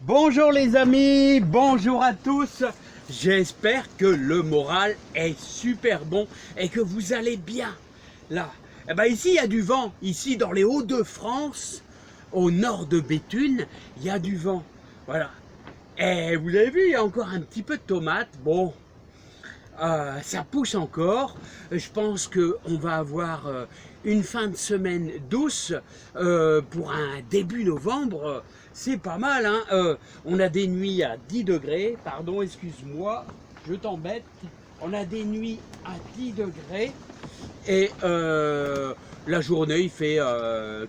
Bonjour les amis, bonjour à tous. J'espère que le moral est super bon et que vous allez bien. Là, ici il y a du vent. Ici dans les Hauts-de-France, au nord de Béthune, il y a du vent. Voilà. Et vous avez vu, il y a encore un petit peu de tomates. Bon, ça pousse encore. Je pense qu'on va avoir une fin de semaine douce pour un début novembre. C'est pas mal, hein. On a des nuits à 10 degrés. Pardon, excuse-moi, je t'embête. On a des nuits à 10 degrés. Et la journée, il fait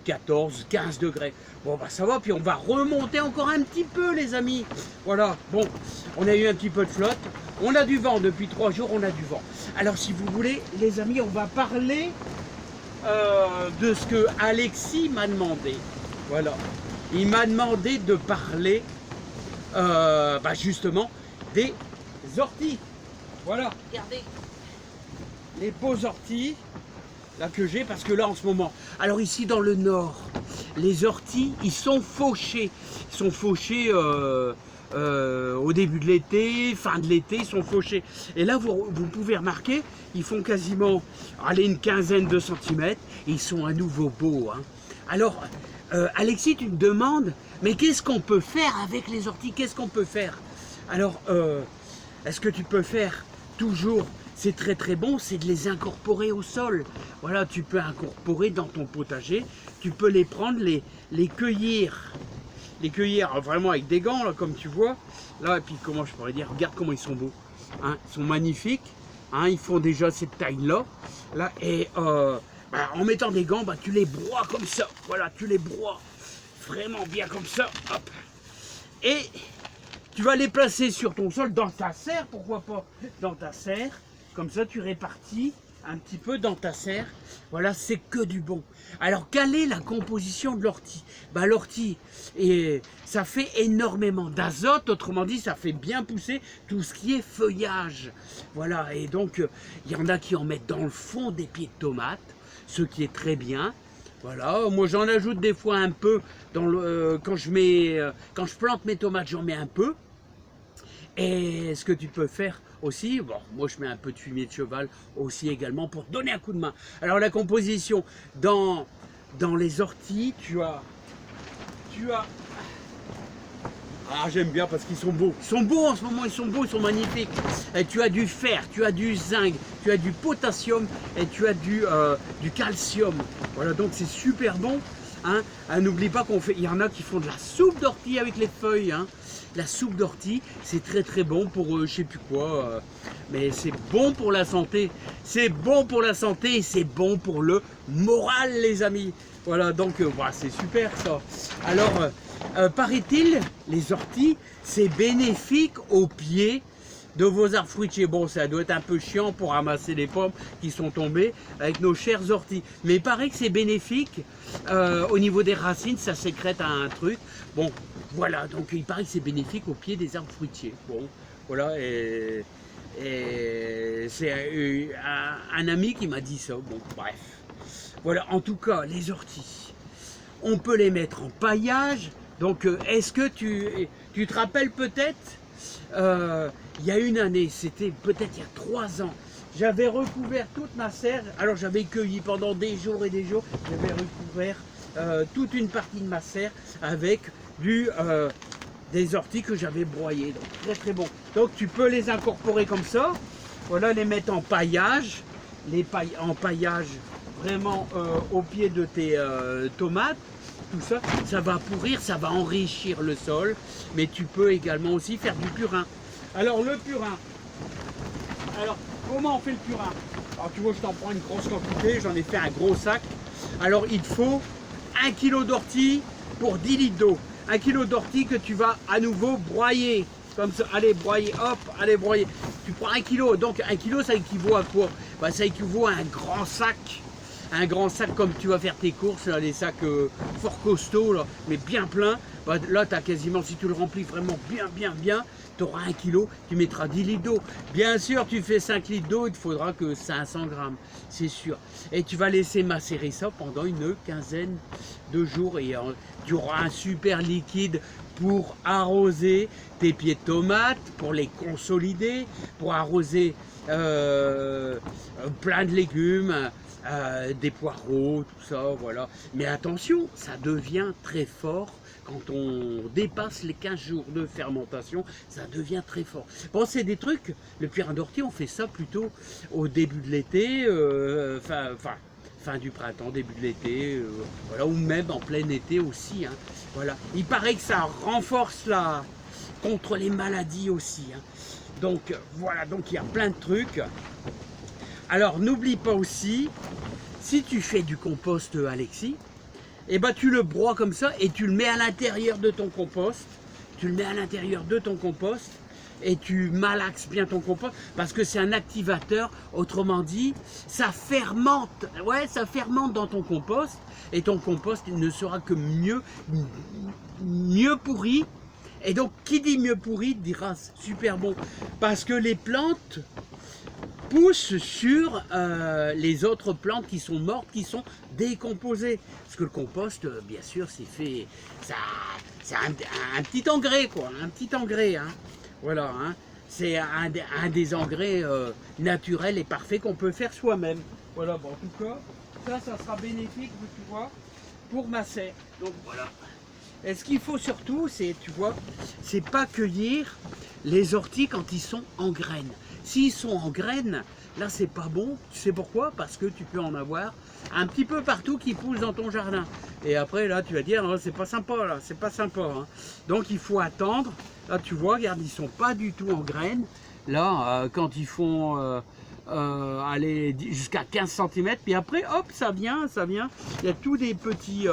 14, 15 degrés. Bon, bah ça va, puis on va remonter encore un petit peu, les amis. Voilà, bon, on a eu un petit peu de flotte. On a du vent, depuis 3 jours, on a du vent. Alors, si vous voulez, les amis, on va parler de ce que Alexis m'a demandé. Voilà. Il m'a demandé de parler, justement, des orties. Voilà, regardez. Les beaux orties là que j'ai, parce que là en ce moment, alors ici dans le nord, les orties ils sont fauchés, au début de l'été, fin de l'été, ils sont fauchés, et là vous pouvez remarquer, ils font quasiment une quinzaine de centimètres, et ils sont à nouveau beaux, hein. Alors Alexis, tu me demandes, mais qu'est-ce qu'on peut faire avec les orties, qu'est-ce qu'on peut faire? Alors est-ce que tu peux faire toujours, c'est très très bon, c'est de les incorporer au sol. Voilà, tu peux incorporer dans ton potager, tu peux les prendre, les cueillir. Les cueillir vraiment avec des gants, là, comme tu vois. Là, et puis comment je pourrais dire, regarde comment ils sont beaux. Hein, ils sont magnifiques. Hein, ils font déjà cette taille-là. Là, et en mettant des gants, tu les broies comme ça. Voilà, tu les broies vraiment bien comme ça. Hop. Et tu vas les placer sur ton sol, dans ta serre, pourquoi pas dans ta serre. Comme ça, tu répartis un petit peu dans ta serre. Voilà, c'est que du bon. Alors, quelle est la composition de l'ortie? L'ortie, ça fait énormément d'azote. Autrement dit, ça fait bien pousser tout ce qui est feuillage. Voilà, et donc, il y en a qui en mettent dans le fond des pieds de tomates, ce qui est très bien. Voilà, moi j'en ajoute des fois un peu dans quand je plante mes tomates, j'en mets un peu. Et ce que tu peux faire aussi, bon, moi je mets un peu de fumier de cheval aussi également pour donner un coup de main. Alors la composition, dans les orties, tu as, j'aime bien parce qu'ils sont beaux. Ils sont beaux en ce moment, ils sont beaux, ils sont magnifiques. Et tu as du fer, tu as du zinc, tu as du potassium et tu as du calcium. Voilà, donc c'est super bon. Hein. N'oublie pas il y en a qui font de la soupe d'ortie avec les feuilles. Hein. La soupe d'ortie, c'est très très bon pour je sais plus quoi, mais c'est bon pour la santé. C'est bon pour la santé et c'est bon pour le moral, les amis. Voilà, donc c'est super ça. Alors, paraît-il, les orties, c'est bénéfique aux pieds de vos arbres fruitiers. Bon, ça doit être un peu chiant pour ramasser les pommes qui sont tombées avec nos chères orties. Mais il paraît que c'est bénéfique au niveau des racines, ça sécrète un truc. Bon, voilà, donc il paraît que c'est bénéfique au pied des arbres fruitiers. Bon, voilà, et c'est un ami qui m'a dit ça. Bon, bref. Voilà, en tout cas, les orties, on peut les mettre en paillage. Donc, est-ce que tu te rappelles peut-être, il y a une année, c'était peut-être il y a 3 ans, j'avais recouvert toute ma serre. Alors j'avais cueilli pendant des jours et des jours, j'avais recouvert toute une partie de ma serre avec des orties que j'avais broyées. Donc très très bon. Donc tu peux les incorporer comme ça, voilà, les mettre en paillage, en paillage vraiment au pied de tes tomates. Tout ça, ça va pourrir, ça va enrichir le sol, mais tu peux également aussi faire du purin. Alors le purin, alors comment on fait le purin? Alors tu vois, je t'en prends une grosse quantité, j'en ai fait un gros sac. Alors il te faut 1 kg d'ortie pour 10 litres d'eau. 1 kg d'ortie que tu vas à nouveau broyer, comme ça, allez broyer, hop, allez broyer. Tu prends 1 kg, donc 1 kg ça équivaut à quoi? Ça équivaut à un grand sac. Un grand sac comme tu vas faire tes courses, là, les sacs fort costauds, là, mais bien pleins. Là, tu as quasiment, si tu le remplis vraiment bien, tu auras 1 kg, tu mettras 10 litres d'eau. Bien sûr, tu fais 5 litres d'eau, il te faudra que 500 grammes, c'est sûr. Et tu vas laisser macérer ça pendant une quinzaine de jours et tu auras un super liquide pour arroser tes pieds de tomates, pour les consolider, pour arroser plein de légumes, des poireaux, tout ça, voilà. Mais attention, ça devient très fort. Quand on dépasse les 15 jours de fermentation, ça devient très fort. Bon, c'est des trucs, le purin d'ortie, on fait ça plutôt au début de l'été, fin du printemps, début de l'été, voilà, ou même en plein été aussi. Hein, voilà. Il paraît que ça renforce contre les maladies aussi. Hein. Donc voilà, donc il y a plein de trucs. Alors n'oublie pas aussi, si tu fais du compost, Alexis, et ben tu le broies comme ça et tu le mets à l'intérieur de ton compost. Tu le mets à l'intérieur de ton compost et tu malaxes bien ton compost parce que c'est un activateur. Autrement dit, ça fermente. Ouais, ça fermente dans ton compost et ton compost il ne sera que mieux pourri. Et donc, qui dit mieux pourri dira super bon parce que les plantes poussent sur les autres plantes qui sont mortes, qui sont décomposées. Parce que le compost, bien sûr, c'est fait, c'est un petit engrais, quoi, un petit engrais. Hein. Voilà, hein. C'est un des engrais naturels et parfaits qu'on peut faire soi-même. Voilà, bon, en tout cas, ça sera bénéfique, tu vois, pour ma serre. Donc voilà. Et ce qu'il faut surtout, c'est, tu vois, c'est pas cueillir les orties quand ils sont en graines. S'ils sont en graines, là c'est pas bon. Tu sais pourquoi? Parce que tu peux en avoir un petit peu partout qui pousse dans ton jardin. Et après là tu vas dire, oh, c'est pas sympa là, c'est pas sympa. Hein. Donc il faut attendre. Là tu vois, regarde, ils sont pas du tout en graines. Là, quand ils font aller jusqu'à 15 cm, puis après hop, ça vient. Il y a tous des petits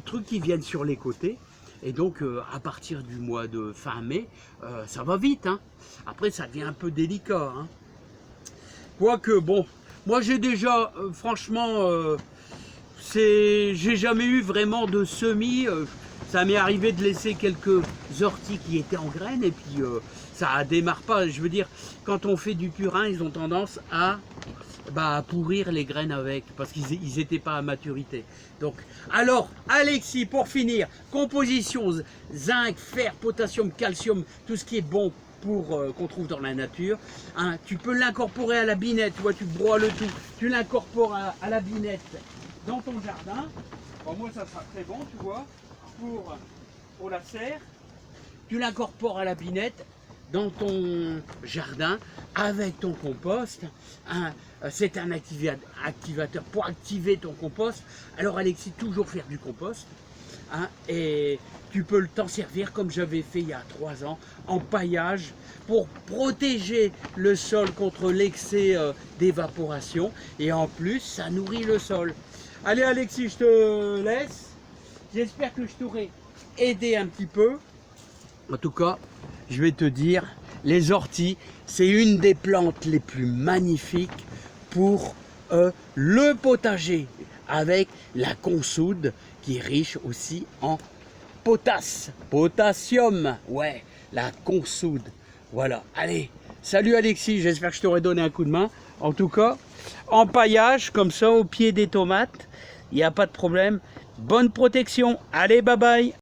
trucs qui viennent sur les côtés. Et donc, à partir du mois de fin mai, ça va vite. Hein. Après, ça devient un peu délicat. Hein. Quoique, bon, moi j'ai déjà, franchement, j'ai jamais eu vraiment de semis. Ça m'est arrivé de laisser quelques orties qui étaient en graines et puis ça démarre pas. Je veux dire, quand on fait du purin, ils ont tendance à pourrir les graines avec parce qu'ils n'étaient pas à maturité. Donc, alors Alexis, pour finir, composition zinc, fer, potassium, calcium, tout ce qui est bon pour qu'on trouve dans la nature. Hein, tu peux l'incorporer à la binette, tu vois, tu broies le tout, tu l'incorpores à la binette dans ton jardin. Bon, moi ça sera très bon, tu vois, pour la serre. Tu l'incorpores à la binette dans ton jardin avec ton compost. Hein, c'est un activateur pour activer ton compost. Alors Alexis, toujours faire du compost. Hein, et tu peux t'en servir comme j'avais fait il y a 3 ans, en paillage, pour protéger le sol contre l'excès d'évaporation. Et en plus, ça nourrit le sol. Allez Alexis, je te laisse. J'espère que je t'aurai aidé un petit peu. En tout cas, je vais te dire, les orties, c'est une des plantes les plus magnifiques pour le potager, avec la consoude qui est riche aussi en potassium. Ouais, la consoude. Voilà, allez, salut Alexis, j'espère que je t'aurai donné un coup de main. En tout cas, en paillage, comme ça, au pied des tomates, il n'y a pas de problème. Bonne protection, allez, bye bye.